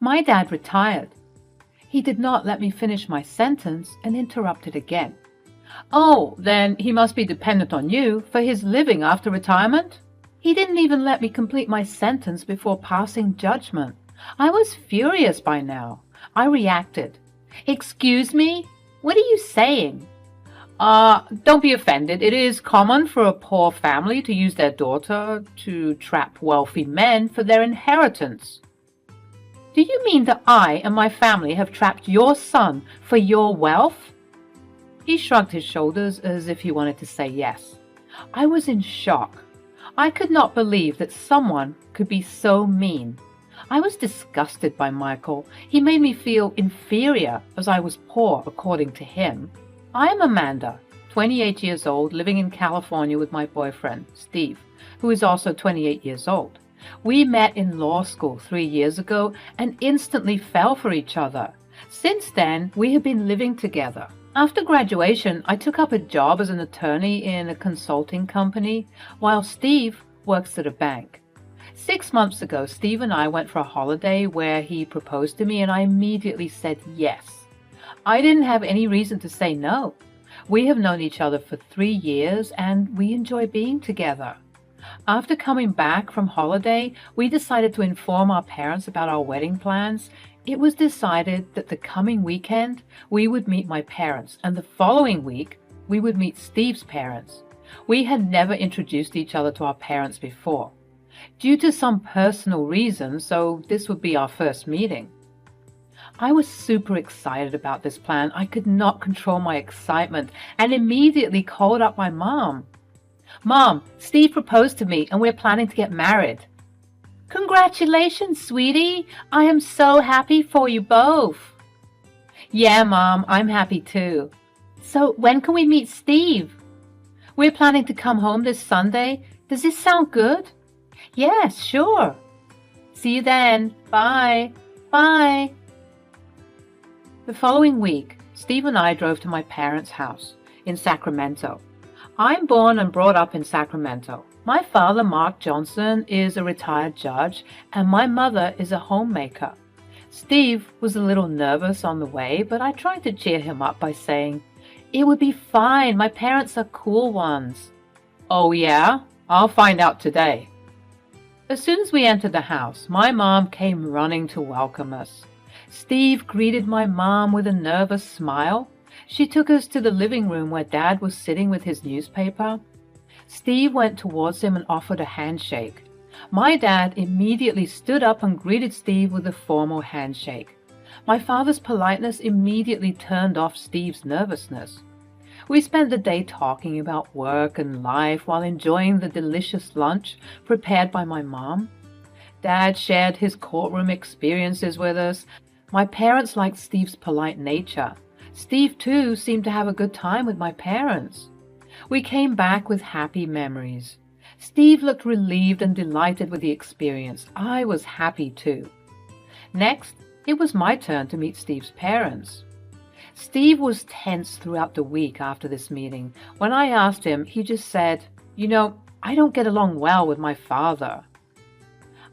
My dad retired. He did not let me finish my sentence and interrupted again. Oh, then he must be dependent on you for his living after retirement? He didn't even let me complete my sentence before passing judgment. I was furious by now. I reacted. Excuse me? What are you saying? Don't be offended. It is common for a poor family to use their daughter to trap wealthy men for their inheritance. Do you mean that I and my family have trapped your son for your wealth? He shrugged his shoulders as if he wanted to say yes. I was in shock. I could not believe that someone could be so mean. I was disgusted by Michael. He made me feel inferior as I was poor, according to him. I am Amanda, 28 years old, living in California with my boyfriend, Steve, who is also 28 years old. We met in law school 3 years ago and instantly fell for each other. Since then, we have been living together. After graduation, I took up a job as an attorney in a consulting company, while Steve works at a bank. 6 months ago, Steve and I went for a holiday where he proposed to me, and I immediately said yes. I didn't have any reason to say no. We have known each other for 3 years, and we enjoy being together. After coming back from holiday, we decided to inform our parents about our wedding plans. It was decided that the coming weekend we would meet my parents, and the following week we would meet Steve's parents. We had never introduced each other to our parents before, due to some personal reasons, so this would be our first meeting. I was super excited about this plan. I could not control my excitement and immediately called up my mom. Mom, Steve proposed to me and we're planning to get married. Congratulations, sweetie. I am so happy for you both. Yeah, Mom, I'm happy too. So when can we meet Steve? We're planning to come home this Sunday. Does this sound good? Yes, sure. See you then. Bye. Bye. The following week, Steve and I drove to my parents' house in Sacramento. I'm born and brought up in Sacramento. My father, Mark Johnson, is a retired judge, and my mother is a homemaker. Steve was a little nervous on the way, but I tried to cheer him up by saying, "It would be fine. My parents are cool ones." "Oh yeah? I'll find out today." As soon as we entered the house, my mom came running to welcome us. Steve greeted my mom with a nervous smile. She took us to the living room where Dad was sitting with his newspaper. Steve went towards him and offered a handshake. My dad immediately stood up and greeted Steve with a formal handshake. My father's politeness immediately turned off Steve's nervousness. We spent the day talking about work and life while enjoying the delicious lunch prepared by my mom. Dad shared his courtroom experiences with us. My parents liked Steve's polite nature. Steve, too, seemed to have a good time with my parents. We came back with happy memories. Steve looked relieved and delighted with the experience. I was happy, too. Next, it was my turn to meet Steve's parents. Steve was tense throughout the week after this meeting. When I asked him, he just said, I don't get along well with my father."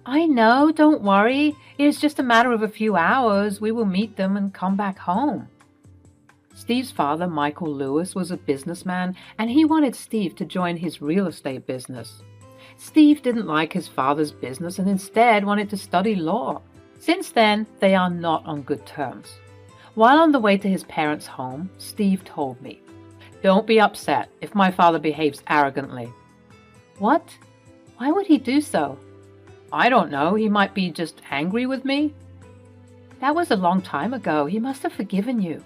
"I know, don't worry. It is just a matter of a few hours. We will meet them and come back home." Steve's father, Michael Lewis, was a businessman, and he wanted Steve to join his real estate business. Steve didn't like his father's business and instead wanted to study law. Since then, they are not on good terms. While on the way to his parents' home, Steve told me, "Don't be upset if my father behaves arrogantly." "What? Why would he do so?" "I don't know. He might be just angry with me." "That was a long time ago. He must have forgiven you."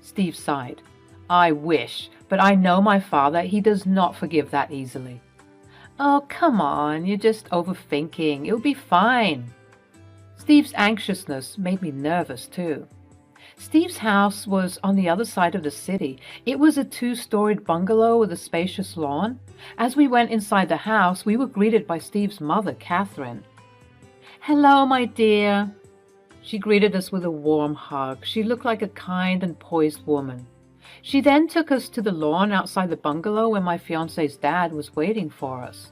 Steve sighed. "I wish, but I know my father. He does not forgive that easily." "Oh, come on. You're just overthinking. It'll be fine." Steve's anxiousness made me nervous, too. Steve's house was on the other side of the city. It was a 2-storied bungalow with a spacious lawn. As we went inside the house, we were greeted by Steve's mother, Catherine. "Hello, my dear." She greeted us with a warm hug. She looked like a kind and poised woman. She then took us to the lawn outside the bungalow where my fiancé's dad was waiting for us.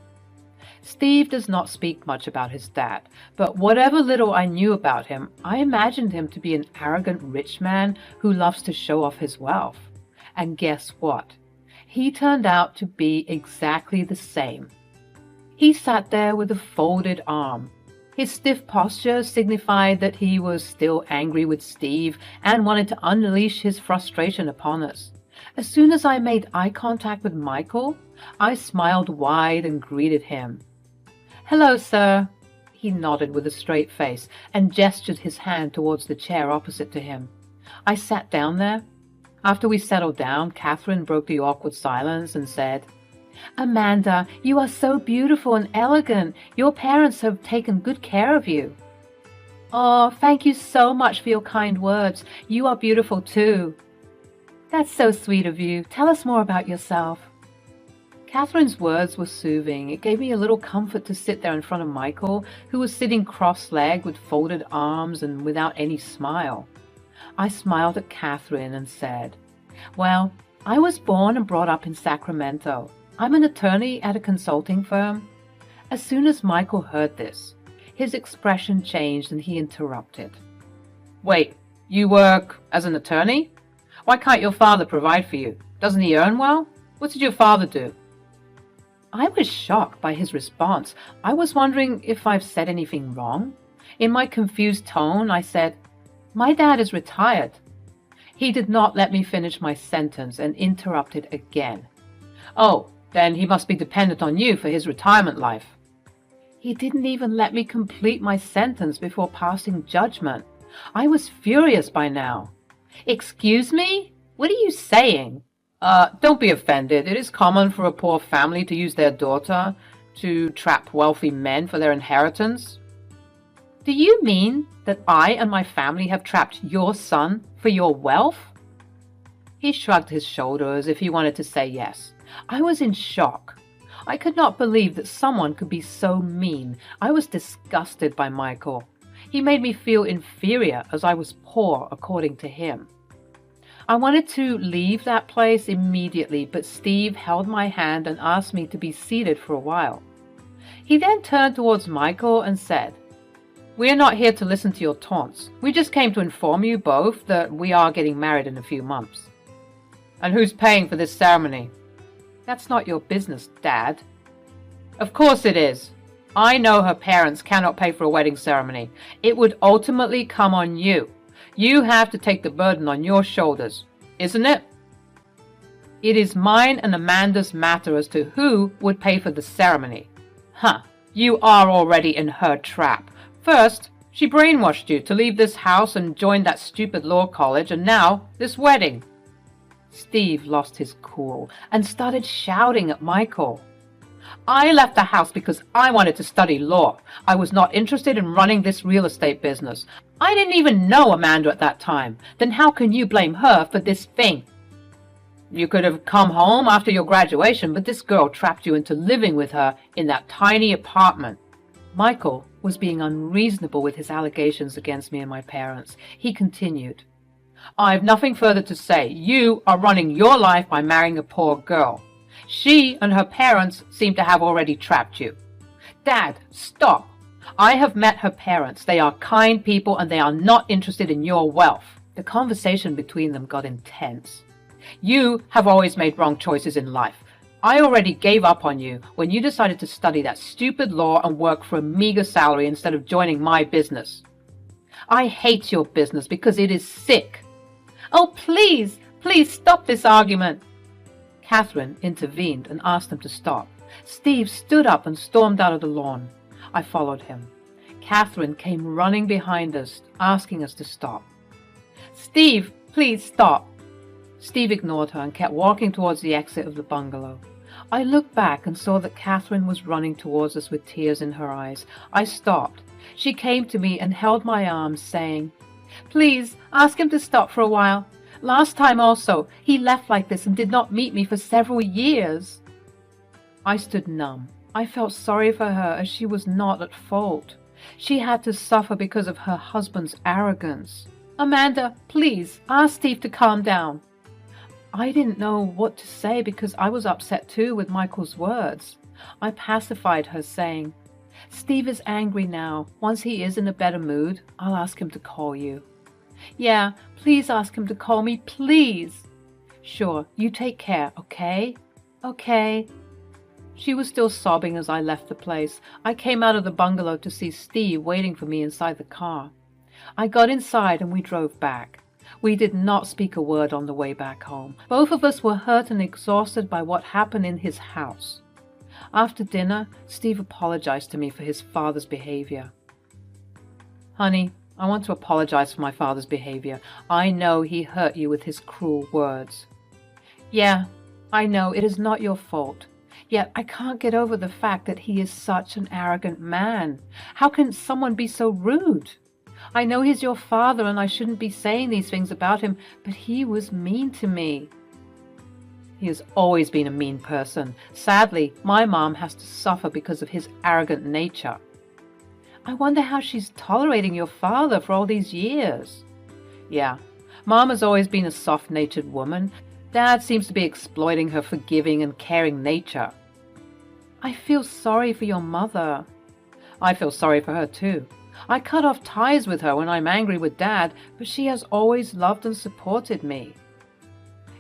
Steve does not speak much about his dad, but whatever little I knew about him, I imagined him to be an arrogant rich man who loves to show off his wealth. And guess what? He turned out to be exactly the same. He sat there with a folded arm. His stiff posture signified that he was still angry with Steve and wanted to unleash his frustration upon us. As soon as I made eye contact with Michael, I smiled wide and greeted him. "Hello, sir." He nodded with a straight face and gestured his hand towards the chair opposite to him. I sat down there. After we settled down, Catherine broke the awkward silence and said, "Amanda, you are so beautiful and elegant. Your parents have taken good care of you." "Oh, thank you so much for your kind words. You are beautiful too." "That's so sweet of you. Tell us more about yourself." Catherine's words were soothing. It gave me a little comfort to sit there in front of Michael, who was sitting cross-legged with folded arms and without any smile. I smiled at Catherine and said, "Well, I was born and brought up in Sacramento. I'm an attorney at a consulting firm." As soon as Michael heard this, his expression changed and he interrupted. "Wait, you work as an attorney? Why can't your father provide for you? Doesn't he earn well? What did your father do?" I was shocked by his response. I was wondering if I've said anything wrong. In my confused tone, I said, "My dad is retired." He did not let me finish my sentence and interrupted again. "Oh, then he must be dependent on you for his retirement life." He didn't even let me complete my sentence before passing judgment. I was furious by now. "Excuse me? What are you saying?" Don't be offended. It is common for a poor family to use their daughter to trap wealthy men for their inheritance." "Do you mean that I and my family have trapped your son for your wealth?" He shrugged his shoulders as if he wanted to say yes. I was in shock. I could not believe that someone could be so mean. I was disgusted by Michael. He made me feel inferior as I was poor according to him. I wanted to leave that place immediately, but Steve held my hand and asked me to be seated for a while. He then turned towards Michael and said, "We are not here to listen to your taunts. We just came to inform you both that we are getting married in a few months." "And who's paying for this ceremony?" "That's not your business, Dad." "Of course it is. I know her parents cannot pay for a wedding ceremony. It would ultimately come on you. You have to take the burden on your shoulders, isn't it?" "It is mine and Amanda's matter as to who would pay for the ceremony." "Huh, you are already in her trap. First, she brainwashed you to leave this house and join that stupid law college, and now this wedding." Steve lost his cool and started shouting at Michael. "I left the house because I wanted to study law. I was not interested in running this real estate business. I didn't even know Amanda at that time. Then how can you blame her for this thing? You could have come home after your graduation, but this girl trapped you into living with her in that tiny apartment." Michael was being unreasonable with his allegations against me and my parents. He continued, "I have nothing further to say. You are running your life by marrying a poor girl. She and her parents seem to have already trapped you." "Dad, stop. I have met her parents. They are kind people and they are not interested in your wealth." The conversation between them got intense. "You have always made wrong choices in life. I already gave up on you when you decided to study that stupid law and work for a meager salary instead of joining my business. I hate your business because it is sick." "Oh, please, please stop this argument." Catherine intervened and asked them to stop. Steve stood up and stormed out of the lawn. I followed him. Catherine came running behind us, asking us to stop. "Steve, please stop." Steve ignored her and kept walking towards the exit of the bungalow. I looked back and saw that Catherine was running towards us with tears in her eyes. I stopped. She came to me and held my arms, saying, "Please, ask him to stop for a while. Last time also, he left like this and did not meet me for several years." I stood numb. I felt sorry for her as she was not at fault. She had to suffer because of her husband's arrogance. "Amanda, please, ask Steve to calm down." I didn't know what to say because I was upset too with Michael's words. I pacified her, saying, "Steve is angry now. Once he is in a better mood, I'll ask him to call you." "Yeah, please ask him to call me, please." "Sure, you take care, okay?" "Okay." She was still sobbing as I left the place. I came out of the bungalow to see Steve waiting for me inside the car. I got inside and we drove back. We did not speak a word on the way back home. Both of us were hurt and exhausted by what happened in his house. After dinner, Steve apologized to me for his father's behavior. "Honey, I want to apologize for my father's behavior. I know he hurt you with his cruel words." "Yeah, I know it is not your fault. Yet I can't get over the fact that he is such an arrogant man. How can someone be so rude? I know he's your father and I shouldn't be saying these things about him, but he was mean to me." "He has always been a mean person. Sadly, my mom has to suffer because of his arrogant nature." "I wonder how she's tolerating your father for all these years." "Yeah, Mom has always been a soft-natured woman. Dad seems to be exploiting her forgiving and caring nature." "I feel sorry for your mother." "I feel sorry for her too. I cut off ties with her when I'm angry with Dad, but she has always loved and supported me."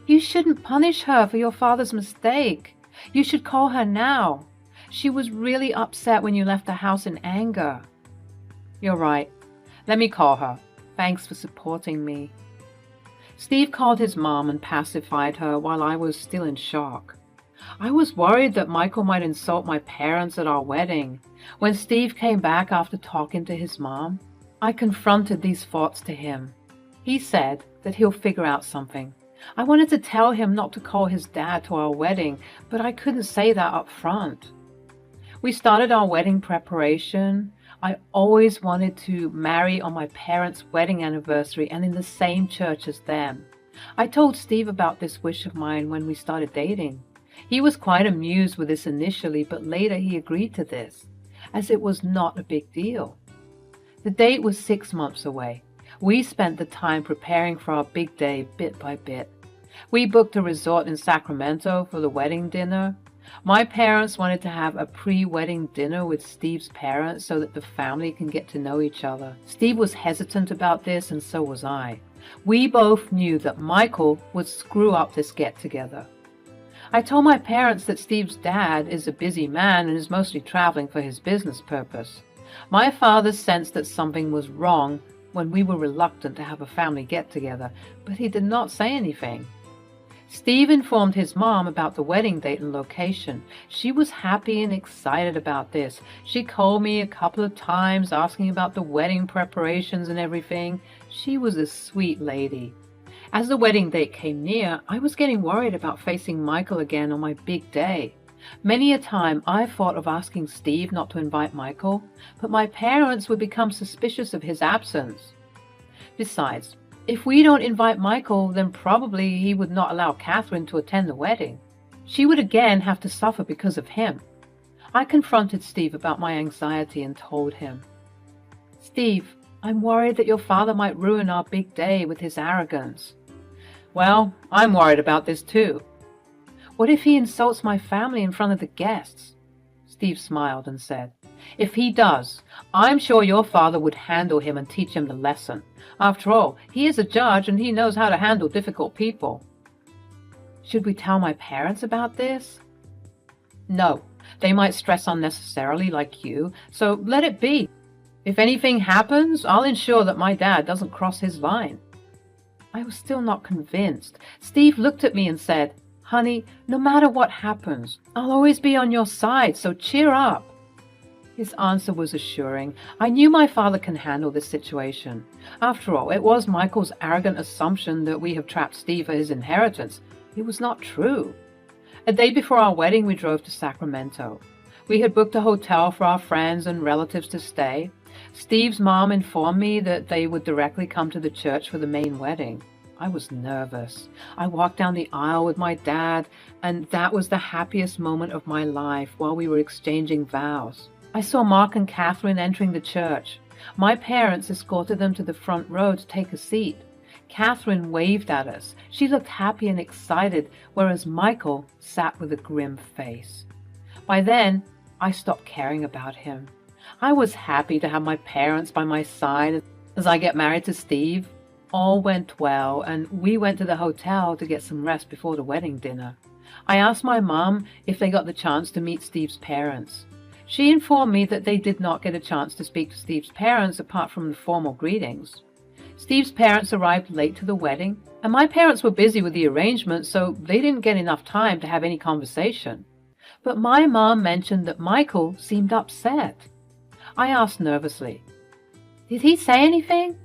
"You shouldn't punish her for your father's mistake. You should call her now. She was really upset when you left the house in anger." "You're right. Let me call her. Thanks for supporting me." Steve called his mom and pacified her while I was still in shock. I was worried that Michael might insult my parents at our wedding. When Steve came back after talking to his mom, I confronted these thoughts to him. He said that he'll figure out something. I wanted to tell him not to call his dad to our wedding, but I couldn't say that up front. We started our wedding preparation. I always wanted to marry on my parents' wedding anniversary and in the same church as them. I told Steve about this wish of mine when we started dating. He was quite amused with this initially, but later he agreed to this, as it was not a big deal. The date was 6 months away. We spent the time preparing for our big day bit by bit. We booked a resort in Sacramento for the wedding dinner. My parents wanted to have a pre-wedding dinner with Steve's parents so that the family can get to know each other. Steve was hesitant about this, and so was I. We both knew that Michael would screw up this get-together. I told my parents that Steve's dad is a busy man and is mostly traveling for his business purpose. My father sensed that something was wrong when we were reluctant to have a family get-together, but he did not say anything. Steve informed his mom about the wedding date and location. She was happy and excited about this. She called me a couple of times asking about the wedding preparations and everything. She was a sweet lady. As the wedding date came near, I was getting worried about facing Michael again on my big day. Many a time I thought of asking Steve not to invite Michael, but my parents would become suspicious of his absence. Besides, if we don't invite Michael, then probably he would not allow Catherine to attend the wedding. She would again have to suffer because of him. I confronted Steve about my anxiety and told him, "Steve, I'm worried that your father might ruin our big day with his arrogance." "Well, I'm worried about this too." "What if he insults my family in front of the guests?" Steve smiled and said, "If he does, I'm sure your father would handle him and teach him the lesson. After all, he is a judge and he knows how to handle difficult people." "Should we tell my parents about this?" "No, they might stress unnecessarily like you, so let it be. If anything happens, I'll ensure that my dad doesn't cross his line." I was still not convinced. Steve looked at me and said, "Honey, no matter what happens, I'll always be on your side, so cheer up." His answer was assuring. I knew my father can handle this situation. After all, it was Michael's arrogant assumption that we have trapped Steve for his inheritance. It was not true. A day before our wedding, we drove to Sacramento. We had booked a hotel for our friends and relatives to stay. Steve's mom informed me that they would directly come to the church for the main wedding. I was nervous. I walked down the aisle with my dad, and that was the happiest moment of my life while we were exchanging vows. I saw Mark and Catherine entering the church. My parents escorted them to the front row to take a seat. Catherine waved at us. She looked happy and excited, whereas Michael sat with a grim face. By then, I stopped caring about him. I was happy to have my parents by my side as I get married to Steve. All went well, and we went to the hotel to get some rest before the wedding dinner. I asked my mom if they got the chance to meet Steve's parents. She informed me that they did not get a chance to speak to Steve's parents apart from the formal greetings. Steve's parents arrived late to the wedding, and my parents were busy with the arrangements, so they didn't get enough time to have any conversation. But my mom mentioned that Michael seemed upset. I asked nervously, "Did he say anything?"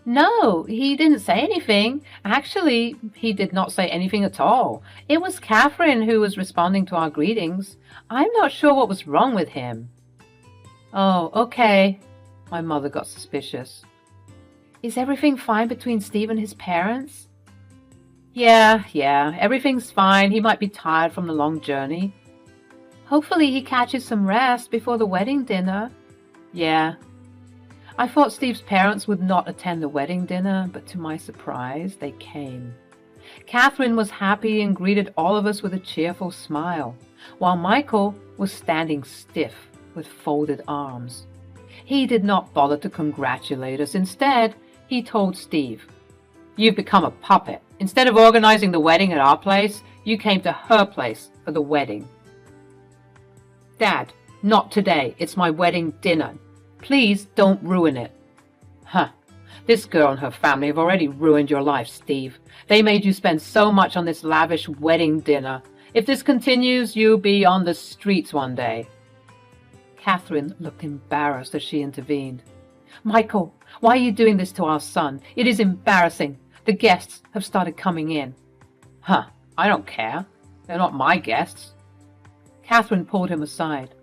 "No, he didn't say anything. Actually, he did not say anything at all. It was Catherine who was responding to our greetings. I'm not sure what was wrong with him." "Oh, okay." My mother got suspicious. "Is everything fine between Steve and his parents?" Yeah, everything's fine. He might be tired from the long journey." "Hopefully he catches some rest before the wedding dinner." "Yeah." I thought Steve's parents would not attend the wedding dinner, but to my surprise, they came. Catherine was happy and greeted all of us with a cheerful smile, while Michael was standing stiff with folded arms. He did not bother to congratulate us. Instead, he told Steve, "You've become a puppet. Instead of organizing the wedding at our place, you came to her place for the wedding." "Dad, not today. It's my wedding dinner. Please don't ruin it." "Huh. This girl and her family have already ruined your life, Steve. They made you spend so much on this lavish wedding dinner. If this continues, you'll be on the streets one day." Catherine looked embarrassed as she intervened. "Michael, why are you doing this to our son? It is embarrassing. The guests have started coming in." "Huh, I don't care. They're not my guests." Catherine pulled him aside.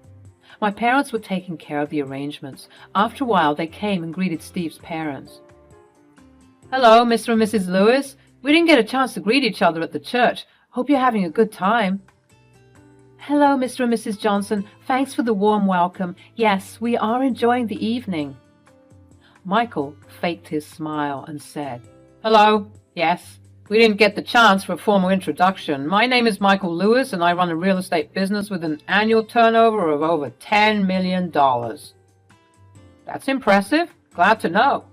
My parents were taking care of the arrangements. After a while, they came and greeted Steve's parents. "Hello, Mr. and Mrs. Lewis. We didn't get a chance to greet each other at the church. Hope you're having a good time." "Hello, Mr. and Mrs. Johnson. Thanks for the warm welcome. Yes, we are enjoying the evening." Michael faked his smile and said, "Hello. Yes, we didn't get the chance for a formal introduction. My name is Michael Lewis, and I run a real estate business with an annual turnover of over $10 million. "That's impressive. Glad to know."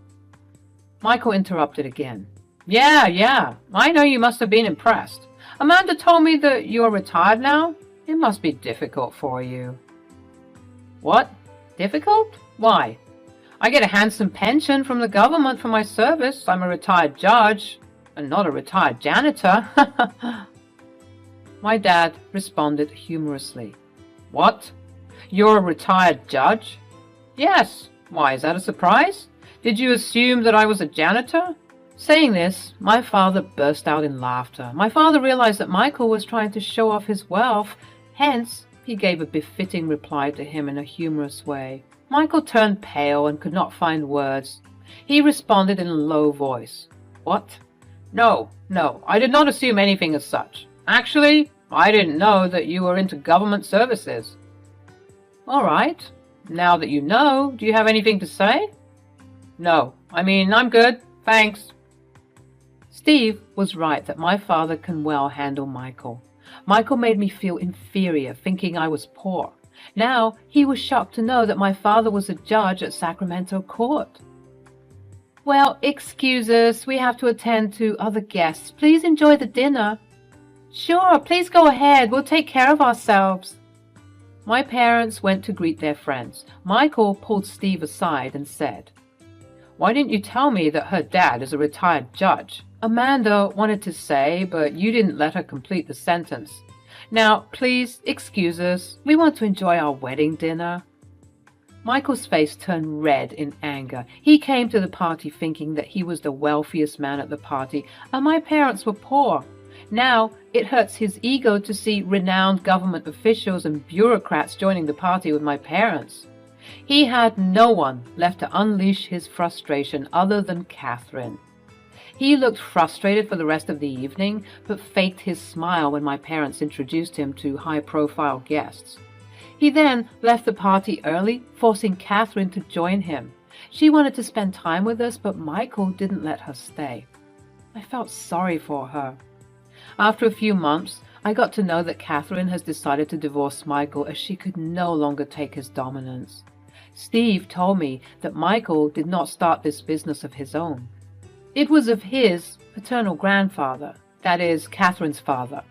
Michael interrupted again. Yeah, I know you must have been impressed. Amanda told me that you're retired now. It must be difficult for you." "What? Difficult? Why? I get a handsome pension from the government for my service. I'm a retired judge, and not a retired janitor." My dad responded humorously. "What? You're a retired judge?" "Yes. Why, is that a surprise? Did you assume that I was a janitor?" Saying this, my father burst out in laughter. My father realized that Michael was trying to show off his wealth. Hence, he gave a befitting reply to him in a humorous way. Michael turned pale and could not find words. He responded in a low voice. "What? No, I did not assume anything as such. Actually, I didn't know that you were into government services." "All right. Now that you know, do you have anything to say?" "No, I'm good. Thanks." Steve was right that my father can well handle Michael. Michael made me feel inferior, thinking I was poor. Now he was shocked to know that my father was a judge at Sacramento Court. "Well, excuse us. We have to attend to other guests. Please enjoy the dinner." "Sure, please go ahead. We'll take care of ourselves." My parents went to greet their friends. Michael pulled Steve aside and said, "Why didn't you tell me that her dad is a retired judge?" Amanda wanted to say, but you didn't let her complete the sentence. "Now, please excuse us. We want to enjoy our wedding dinner." Michael's face turned red in anger. He came to the party thinking that he was the wealthiest man at the party, and my parents were poor. Now it hurts his ego to see renowned government officials and bureaucrats joining the party with my parents. He had no one left to unleash his frustration other than Catherine. He looked frustrated for the rest of the evening, but faked his smile when my parents introduced him to high-profile guests. He then left the party early, forcing Catherine to join him. She wanted to spend time with us, but Michael didn't let her stay. I felt sorry for her. After a few months, I got to know that Catherine has decided to divorce Michael as she could no longer take his dominance. Steve told me that Michael did not start this business of his own. It was of his paternal grandfather, that is, Catherine's father.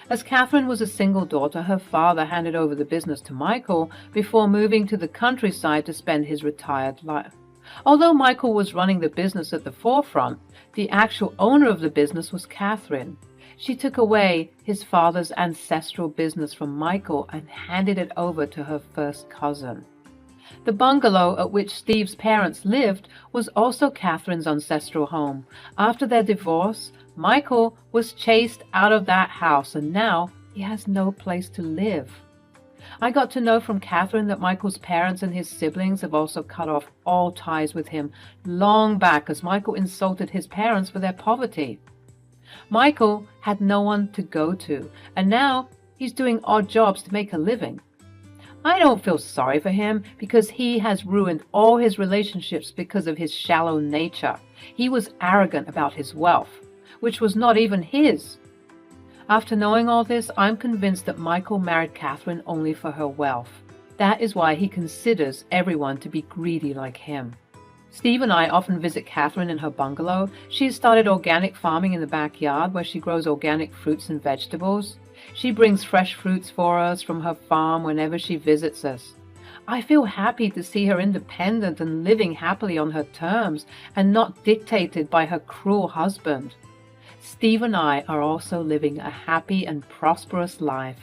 As Catherine was a single daughter, her father handed over the business to Michael before moving to the countryside to spend his retired life. Although Michael was running the business at the forefront, the actual owner of the business was Catherine. She took away his father's ancestral business from Michael and handed it over to her first cousin. The bungalow at which Steve's parents lived was also Catherine's ancestral home. After their divorce, Michael was chased out of that house, and now he has no place to live. I got to know from Catherine that Michael's parents and his siblings have also cut off all ties with him long back, as Michael insulted his parents for their poverty. Michael had no one to go to, and now he's doing odd jobs to make a living. I don't feel sorry for him because he has ruined all his relationships because of his shallow nature. He was arrogant about his wealth, which was not even his. After knowing all this, I'm convinced that Michael married Catherine only for her wealth. That is why he considers everyone to be greedy like him. Steve and I often visit Catherine in her bungalow. She has started organic farming in the backyard where she grows organic fruits and vegetables. She brings fresh fruits for us from her farm whenever she visits us. I feel happy to see her independent and living happily on her terms and not dictated by her cruel husband. Steve and I are also living a happy and prosperous life.